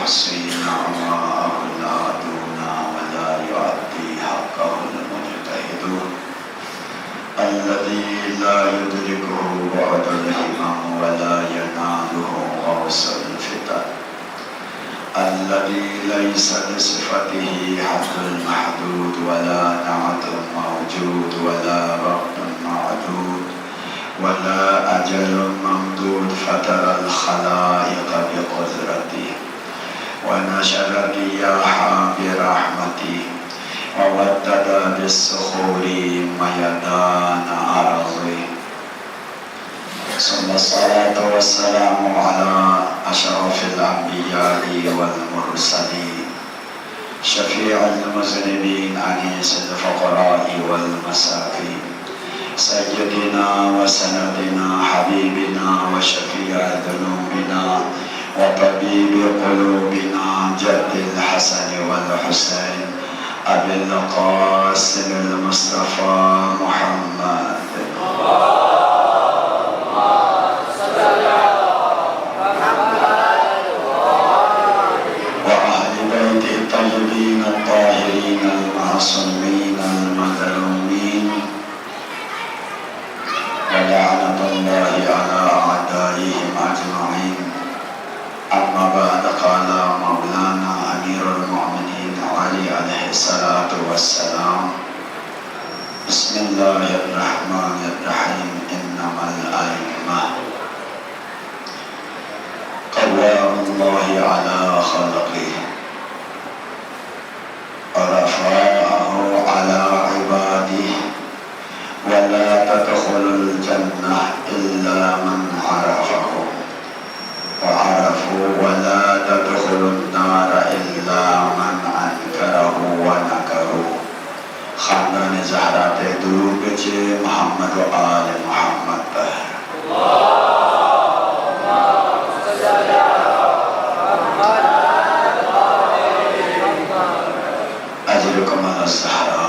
يحصي نعماءه العادون ولا يؤدي حقه المجتهدون الذي لا يدركه بعد الهمم ولا يناله غوص الفتن الذي ليس لصفته حد محدود ولا نعت موجود ولا وقت معدود ولا أجل ممدود فترى الخلائق بقدرته ونشر الرياح برحمته وودد بالصخور ميدان أرضه ثم الصلاة والسلام على أشرف الأنبياء والمرسلين شفيع المذنبين أنيس الفقراء والمساكين سيدنا وسندنا حبيبنا وشفيع ذنوبنا وطبيب قلوبنا جد الحسن والحسين أبي القاسم المصطفى محمد وأهل بيته الطيبين الطاهرين المعصومين المظلومين ولعنة الله على أعدائهم أجمعين. أما بعد قال مولانا أمير المؤمنين علي عليه الصلاة والسلام بسم الله الرحمن الرحيم إنما الأئمة قوام الله على خلقه ورفعه على عباده ولا تدخل الجنة إلا من عرفه وعرفوا ولا تدخل النار إلا من أنكره ونكره. خاندان زہرا تے درود بچے محمد و آل محمد پر اجرکم علی الزہرا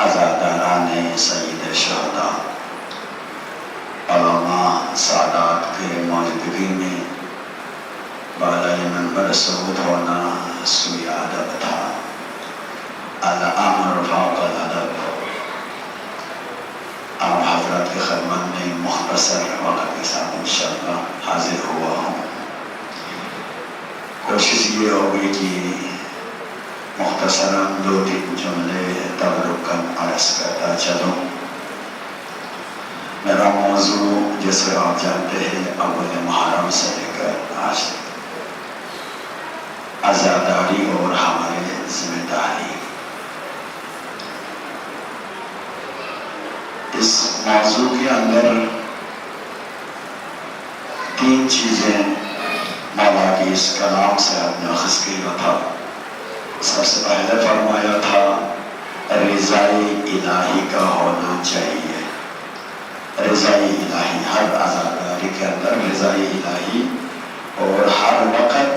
عزاداران سید شہداء علماء سعادات کے موجودگی میں بالائے منبر صعود ہونا سوی ادب تھا. الامر فوق الادب. آپ حضرات کی خدمت میں مختصر وقت کے ساتھ انشاءاللہ حاضر ہوا ہوں. کوشش یہ ہوگی کہ مختصراً 2-3 جملے تبرکاً عرض کرتا چلوں. میرا موضوع جسے آپ جانتے ہیں اول محرم سے لے کر آج عزاداری اور ہماری ذمہ داری. اس موضوع کے اندر 3 چیزیں مولا کی اس کلام سے ہم نے اخذ کیا تھا. سب سے پہلے فرمایا تھا رضائی الہی کا ہونا چاہیے. رضائی الہی ہر عزاداری کے اندر رضائی الہی اور ہر وقت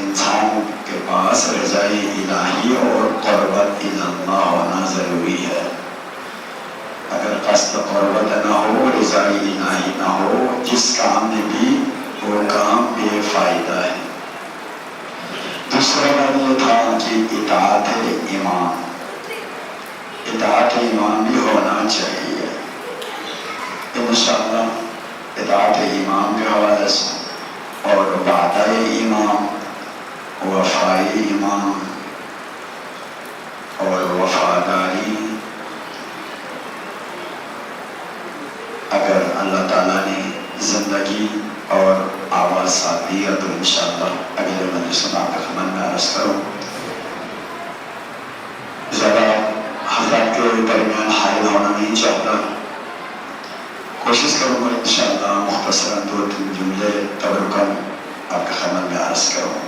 انسان کے پاس رضائی الہی اور قربت اللہ ہونا ضروری ہے. اگر قصد قربت نہ ہو رضائی الہی نہ ہو جس کام میں بھی وہ کام بے فائدہ ہے. دوسرا بات یہ تھا کہ اطاعت امام بھی ہونا چاہیے. انشاءاللہ اطاعت امام کے حوالے سے اور وعدہ امام وفائی امام اور وفاداری اگر اللہ تعالیٰ نے زندگی اور آواز ساتھ دیا تو انشاءاللہ اگلے مجلس میں آپ کے خدمت میں عرض کروں. زیادہ حضرات کے درمیان حائل ہونا نہیں چاہتا. کوشش کروں گا انشاءاللہ مختصراً 2-3 جملے تبرکاً آپ کے خدمت میں عرض کروں.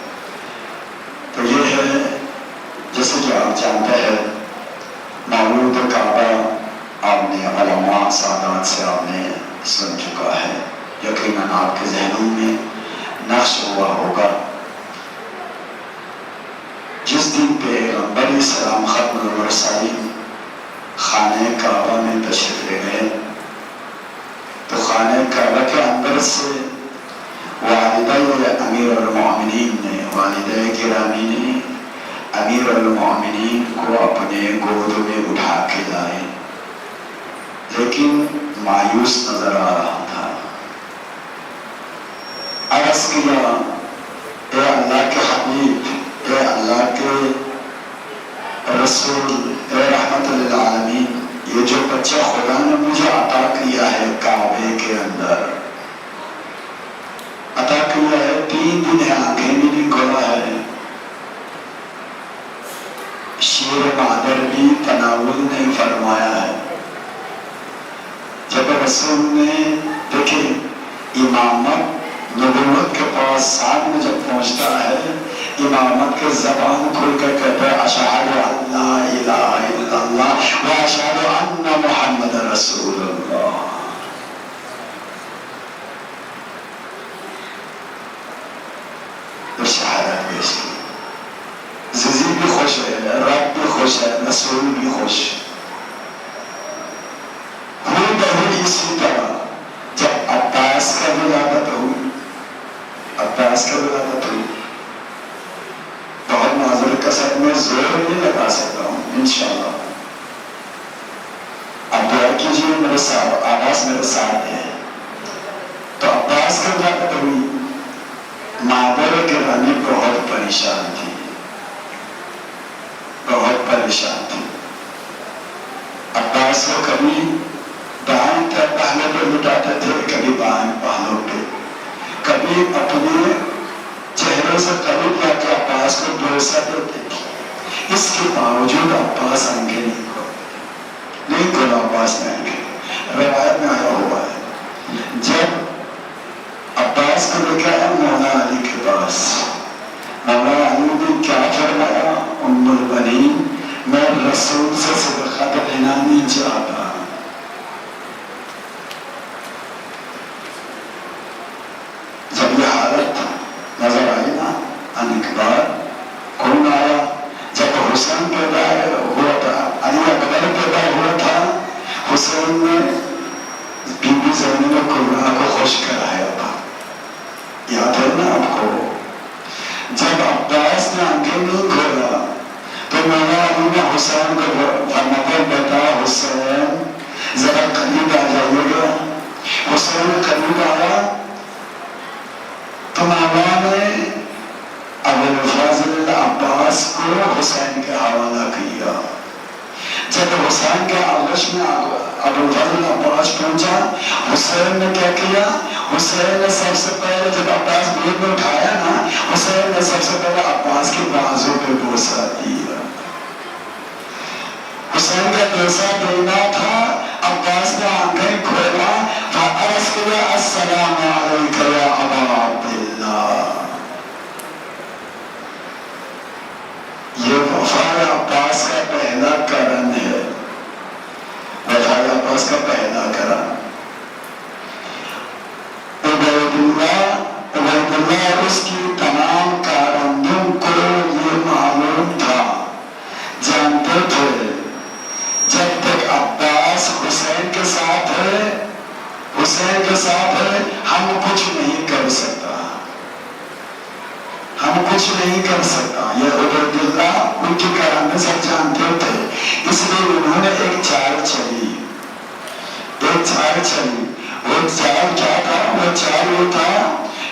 تو یہ ہے جیسے کہ آپ جانتے ہیں مولود کعبہ آپ نے علماء سعادات سے آپ نے سن چکا ہے. یقیناً آپ کے ذہنوں میں نقش ہوا ہوگا. جس دن پیغمبر اسلام ختم المرسلین خانہ کعبہ میں تشریف لے گئے تو خانہ کعبہ کے اندر سے والدہ امیر المومنین نے، والدہ گرامی نے امیر المومنین کو اپنے گود میں اٹھا کے لائے، لیکن مایوس نظر آ رہا تھا۔ عرض کیا، اے اللہ کے حبیب، اے اللہ کے رسول، اے رحمت للعالمین، یہ جو بچہ خدا نے مجھے عطا کیا ہے کعبے کے اندر عطا کیا ہے، 3 دن ہے آنکھیں بھی نہیں کھولا ہے، شیر مادر بھی تناول نہیں فرمایا ہے۔ جب رسول نے دیکھے امامت نبوت کے پاس سامنے جب پہنچتا ہے، امامت کے زبان کھل کر کہتا ہے اشہد ان لا الہ الا اللہ و اشہد ان محمد رسول اللہ۔ تو شہادت پیش کی، زیزی بھی خوش ہے، رب بھی خوش ہے، رسول بھی خوش۔ ہوئی بہت اسی طرح جب عباس کا ولادت ہوئی، عباس کا ولادت ہوئی، بہت نازل قصد میں زور نہیں لگا سکتا ہوں انشاءاللہ، اب دعا کیجیے میرے ساتھ، آواز میرے ساتھ ہے۔ تو عباس کا ولادت ہوئی، مادر گرامی بہت پریشان تھی، بہت پریشان تھی۔ عباس کو کبھی دائیں پہلو پہ لٹاتے تھے، کبھی بائیں پہلو پہ، کبھی اپنے چہرے سے قریب لا کے عباس کو بوسہ دیتے تھے۔ اس کے باوجود عباس آنکھیں نہیں کھولا، عباس نے آنکھیں، روایت میں آیا ہوا ہے جب عباس کو لے کے آیا مولا علی کے پاس، مولا علی نے کیا فرمایا، ام البنین میں رسول سے صدقہ لینا نہیں چاہتا۔ جب یہ حالت نظر آئی نا، ان کے بعد کون آیا؟ جب حسین پیدا ہوا تھا، علی اکبر پیدا ہوا تھا، حسین نے بی بی زینب کبریٰ کو خوش کرایا تھا، یاد ہے نا آپ کو؟ جب عباس نے آنکھیں نہیں کھولا تو مولا علی نے حسین کو فرمایا، بیٹا حسین ذرا قریب آ جائیے گا۔ حسین قریب آیا تو مولا نے ابوالفضل عباس کو حسین کے حوالہ کیا۔ جب حسین کے آغوش میں ابوالفضل عباس پہنچا، حسین نے کیا کیا؟ حسین نے سب سے پہلے جب عباس گود میں اٹھایا نا، حسین نے سب سے پہلے عباس کے بازو پہ بوسہ دیا۔ حسین کا بوسہ دینا تھا، عباس نے آنکھیں کھولا، فعرض کیا السلام علیک یا ابا عبداللہ۔ یہ وفا عباس کا پہلا کرم ہے، وفا عباس کا پہلا کرم۔ عبید اللہ اس کی تمام کارندوں کو یہ معلوم تھا، جانتے تھے جب تک عباس حسین کے ساتھ ہے، حسین کے ساتھ ہے، ہم کچھ نہیں کر سکتا، ہم کچھ نہیں کر سکتا۔ یہ عبید اللہ ان کی کارندے سب جانتے تھے، اس لیے انہوں نے ایک چال چلی، ایک چال چلی۔ وہ چال کیا تھا؟ وہ چال یہ تھا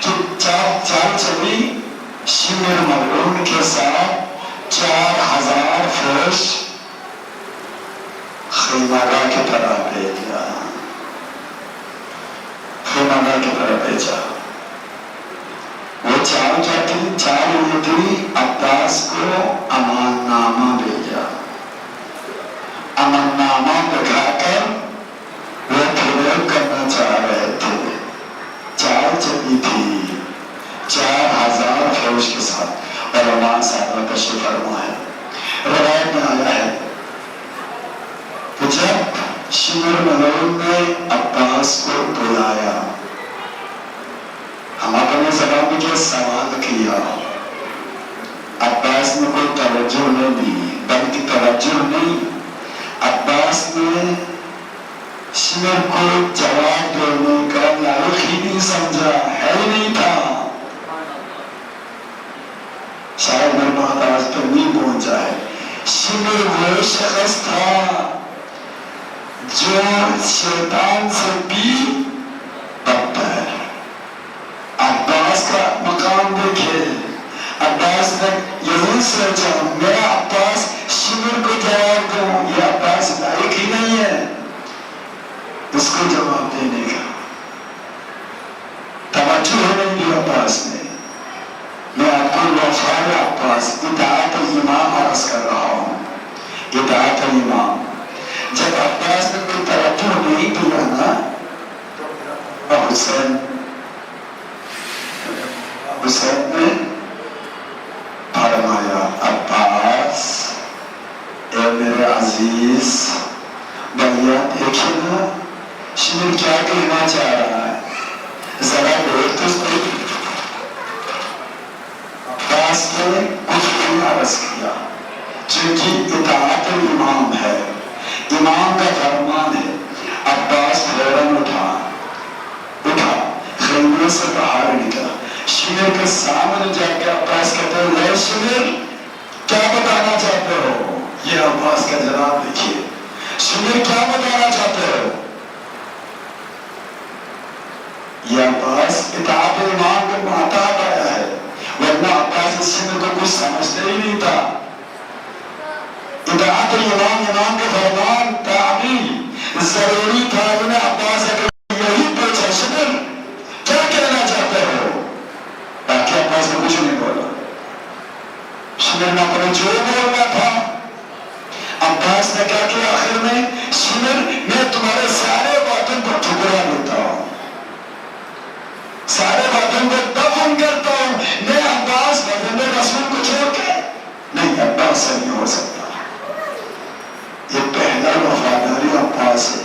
کہ چال چلی شمر ملعون کے ساتھ 4000 فوج خیمہ گاہ کی طرح بھیجا، خیمہ گاہ کی طرح بھیجا۔ وہ چال کیا تھی؟ چال یہ تھی عباس کو امان نامہ بھیجا، امان نامہ دکھا کر وہ فریب کرنا چاہ رہے تھے۔ چال چلی تھی 4000 فوج کے ساتھ، اور علماء صاحبہ تشریف فرما ہے، روایت میں آیا ہے کہ جب شمر ملعون نے عباس کو بلایا، ہم اپنے زبان میں سوال کیا، عباس نے کوئی توجہ نہیں دی، بلکہ توجہ نہیں، عباس نے شمر کو جواب دینے کا لائق ہی نہیں سمجھا، ہے ہی نہیں تھا۔ شمر وہ شخص تھا جو شیطان سے بھی بدتر. عباس کا مقام دیکھے. عباس نے یہی سوچا میں عباس شمر کو جواب دوں، یہ عباس لائق ہی نہیں ہے اس کو جواب دینے کا. توجہ نہیں دی عباس نے. میں آپ کو وفار عباس اطاعت الامام عرض کر رہا ہوں. اطاعت الامام جب عباس نے کوئی توجہ نہیں دیا نا تو حسین نے فرمایا عباس اے میرے عزیز بھیا دیکھیں نا شمر کیا کہنا چاہ رہا ہے، ذرا بول تو صحیح. عباس نے کچھ نہیں عرض کیا چونکہ اطاعت الامام ہے، امام کا فرمان ہے. عباس فوراً اٹھا خیمے سے باہر نکلا. شمر کے سامنے جا کے عباس کہتے ہیں اے شمر کیا بتانا چاہتے ہو؟ یہ عباس کا جواب دیکھیے. شمر کیا بتانا چاہتے ہو؟ یہ عباس اطاعت امام کے محتاط آیا ہے، ورنہ عباس اس شمر کو کچھ سمجھتے ہی نہیں تھا. اطاعت الامام، امام کے فرمان تعمیل ضروری تھا. انہیں عباس اگر یہی پوچھا شمر کیا کہنا چاہتے ہو، باقی عباس نے کچھ نہیں بولا. شمر نے اپنے جو بولنا تھا. عباس نے کہا کہ آخر میں شمر میں تمہارے سارے باتوں کو ٹھکرا دیتا ہوں، سارے باتوں کو دفن کرتا ہوں. میں عباس بدن رسول کو چھوڑ کے نہیں، عباس سے نہیں ہو سکتا. یہ پہلا وفاداری عباس ہے.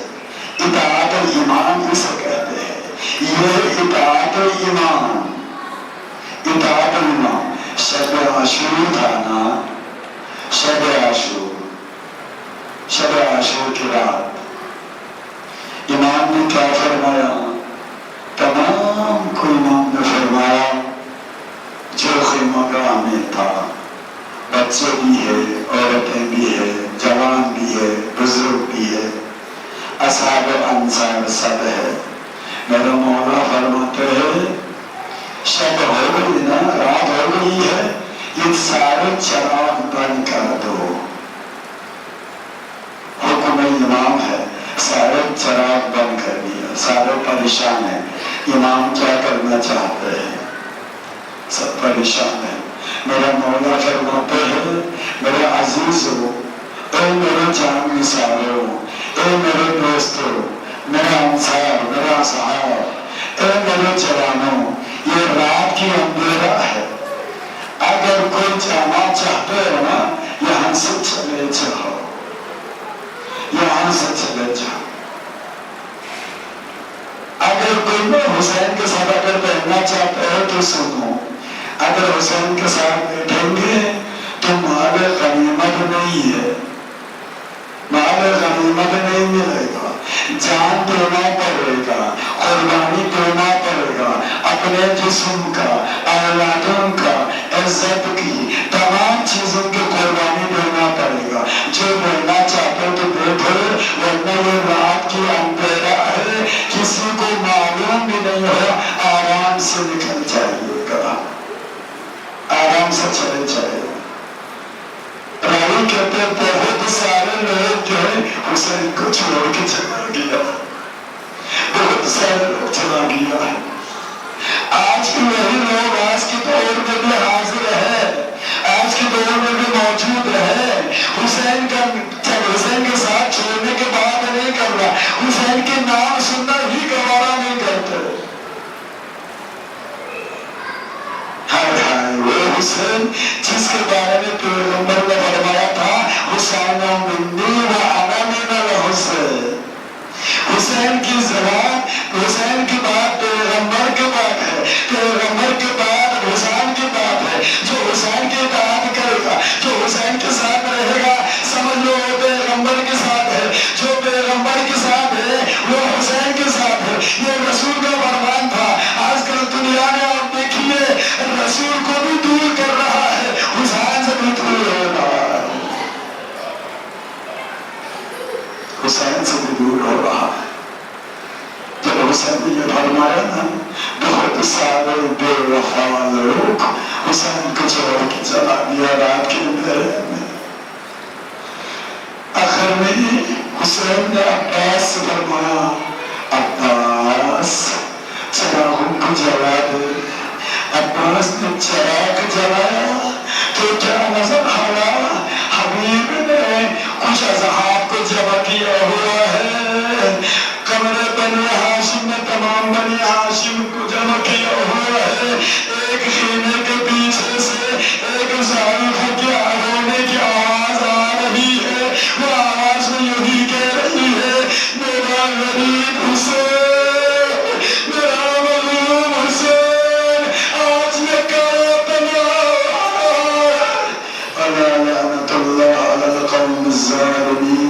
اطاعت الامام اسے کہتے ہیں. یہ اطاعت الامام، اطاعت الامام. شب عاشور تھا نا، شب عاشور کی رات امام نے کیا فرمایا؟ تمام کو امام نے فرمایا جو خیمہ گاہ میں تھا، بچے بھی ہے، عورتیں بھی ہے، جوان بھی ہے، بزرگ بھی ہے، اصحاب انصار سب ہے. میرا مولا فرماتے ہیں شب ہو گئی نا، رات ہو گئی ہے، یہ سارے چراغ بند کر دو. حکم امام ہے، سارے چراغ بند کر دیا. سارے پریشان ہیں، امام کیا کرنا چاہتے ہیں، سب پریشان ہیں. میرا مولا فرماتے ہیں میرے عزیزو، اے میرے جان نثارو، اے میرے دوستو، میرا انصار، میرا صحاب، اے میرے جوانوں، یہ رات کی اندھیرا ہے. اگر کوئی جانا چاہتے ہو نا یہاں سے چلے جاؤ، یہاں سے چلے جاؤ. اگر کوئی میں حسین کے ساتھ اگر بیٹھنا چاہتے ہو تو سنو، اگر حسین کے ساتھ بیٹھیں گے تو مال غنیمت نہیں ہے، مال غنیمت نہیں ملے گا. جان دینا پڑے گا، قربانی دینا پڑے گا، اپنے جسم کا، اولادوں کا، عزت کی، تمام چیزوں کی قربانی دینا پڑے گا. جو دینا چاہتے تو بیٹھو، ورنہ یہ رات کی اندھیرا ہے، کسی کو معلوم بھی نہیں ہو. آرام سے نکل جائیے گا، آرام سے چلے جائے. راوی کہتے ہیں بہت سارے لوگ جو ہے حسین کو چھوڑ کے چلا گیا، بہت سارے لوگ چلا گیا. آج بھی وہی لوگ آج کے دور میں بھی حاضر ہے، آج کے دور میں بھی موجود ہے. حسین کا جب حسین کے ساتھ چھوڑنے کے بعد نہیں کر رہا، حسین کے نام سننا ہی گوارا نہیں کرتے. وہ حسین جس کے بارے میں پیغمبر نے فرمایا تھا حسین منی و انا من الحسین. حسین کی زبان، حسین کی بات پیغمبر کے بات ہے، پیغمبر کے بعد حسین کی بات ہے. جو حسین کی بات کرے گا حسین سے بھی دور ہو رہا ہے. جب حسین نے یہ فرمایا نا بہت سارے بے وفا لوگ حسین کو چھوڑ کے چلا گیا رات کے اندھیرے میں. آخر میں حسین نے عباس سے فرمایا عباس چراغوں کو جلا دے. عباس نے چراغ جلایا تو کیا نظر آیا؟ حبیب نے کچھ اصحاب کو جمع کیا ہوا ہے. کمرے بنی ہاشم نے تمام بنی ہاشم کو جمع کیا ہوا ہے. ایک خیمے کے پیچھے سے ایک ضعیف کی رونے کی آواز آ رہی ہے. وہ آواز میں یہی کہہ رہی ہے میرا غریب حسین، میرا مظلوم حسین آج میں کیا بنا. الا لعنت اللہ علی القوم الظالمین.